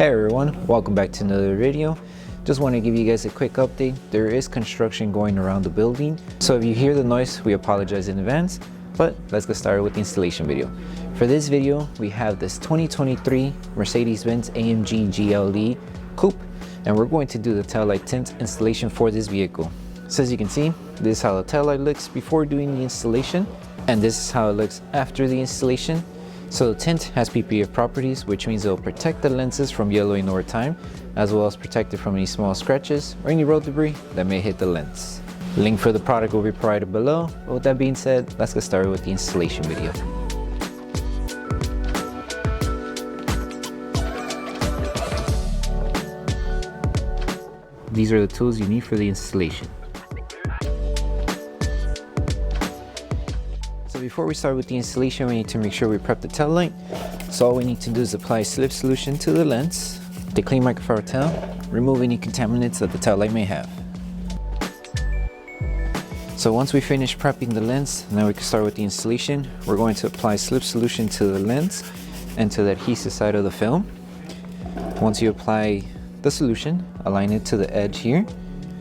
Hey everyone, welcome back to another video. Just want to give you guys a quick update. There is construction going around the building, so if you hear the noise, we apologize in advance, but let's get started with the installation video. For this video, we have this 2023 Mercedes Benz AMG GLE Coupe, and we're going to do the taillight tint installation for this vehicle. So as you can see, this is how the taillight looks before doing the installation, and this is how it looks after the installation. So the tint has PPF properties, which means it will protect the lenses from yellowing over time, as well as protect it from any small scratches or any road debris that may hit the lens. Link for the product will be provided below. But with that being said, let's get started with the installation video. These are the tools you need for the installation. So before we start with the installation, we need to make sure we prep the tail light. So all we need to do is apply slip solution to the lens, the clean microfiber towel, remove any contaminants that the tail light may have. So once we finish prepping the lens, now we can start with the installation. We're going to apply slip solution to the lens and to the adhesive side of the film. Once you apply the solution, align it to the edge here,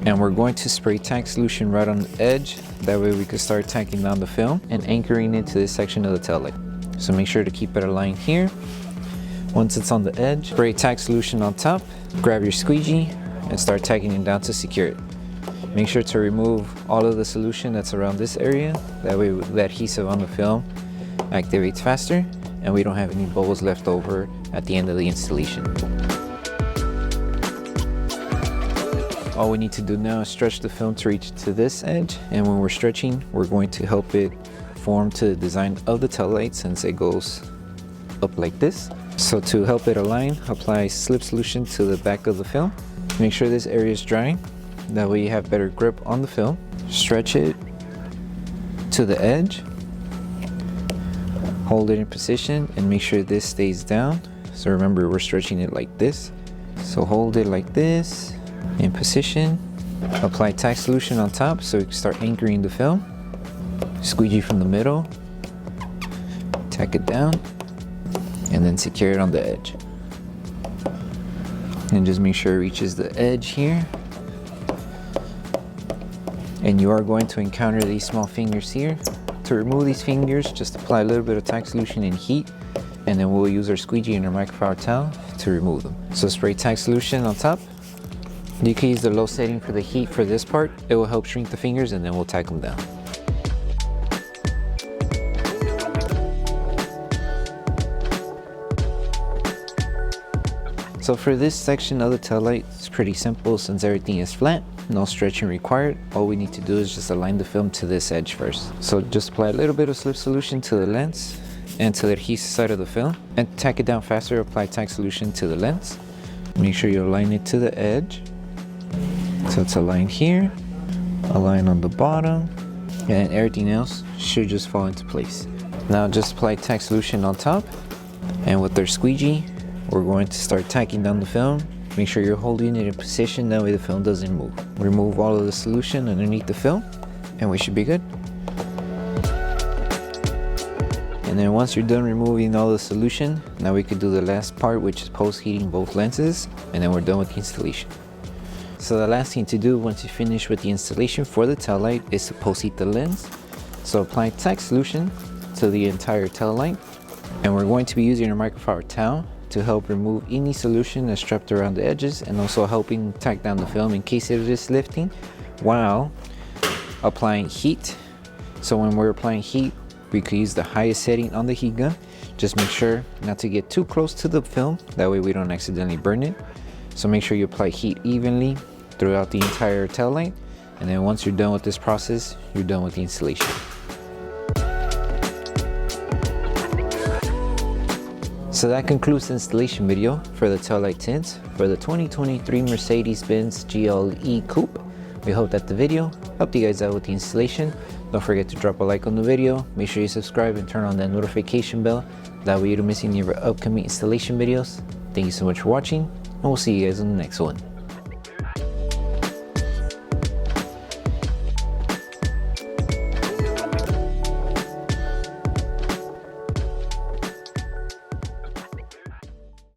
and we're going to spray tack solution right on the edge. That way we can start tacking down the film and anchoring it to this section of the tail light. So make sure to keep it aligned here. Once it's on the edge, spray tack solution on top, grab your squeegee and start tacking it down to secure it. Make sure to remove all of the solution that's around this area. That way the adhesive on the film activates faster and we don't have any bubbles left over at the end of the installation. All we need to do now is stretch the film to reach to this edge, and when we're stretching, we're going to help it form to the design of the tail light since it goes up like this. So to help it align, apply slip solution to the back of the film. Make sure this area is dry, that way you have better grip on the film. Stretch it to the edge, hold it in position and make sure this stays down. So remember, we're stretching it like this. So hold it like this, in position, apply tack solution on top so we can start anchoring the film. Squeegee from the middle, tack it down, and then secure it on the edge. And just make sure it reaches the edge here. And you are going to encounter these small fingers here. To remove these fingers, just apply a little bit of tack solution and heat, and then we'll use our squeegee and our microfiber towel to remove them. So spray tack solution on top. You can use the low setting for the heat for this part. It will help shrink the fingers and then we'll tack them down. So for this section of the tail light, it's pretty simple since everything is flat, no stretching required. All we need to do is just align the film to this edge first. So just apply a little bit of slip solution to the lens and to the adhesive side of the film, and tack it down faster. Apply tack solution to the lens. Make sure you align it to the edge. So it's aligned here, align on the bottom, and everything else should just fall into place. Now just apply tack solution on top, and with our squeegee, we're going to start tacking down the film. Make sure you're holding it in position, that way the film doesn't move. Remove all of the solution underneath the film, and we should be good. And then once you're done removing all the solution, now we could do the last part, which is post-heating both lenses, and then we're done with the installation. So the last thing to do once you finish with the installation for the tail light is to post-heat the lens. So apply tack solution to the entire tail light, and we're going to be using a microfiber towel to help remove any solution that's trapped around the edges, and also helping tack down the film in case it is lifting while applying heat. So when we're applying heat, we could use the highest setting on the heat gun. Just make sure not to get too close to the film, that way we don't accidentally burn it. So make sure you apply heat evenly throughout the entire tail light, and then once you're done with this process, you're done with the installation. So that concludes the installation video for the taillight tint for the 2023 Mercedes Benz GLE Coupe. We hope that the video helped you guys out with the installation. Don't forget to drop a like on the video, make sure you subscribe and turn on that notification bell, that way you don't miss any of our upcoming installation videos. Thank you so much for watching, and we'll see you guys in the next one.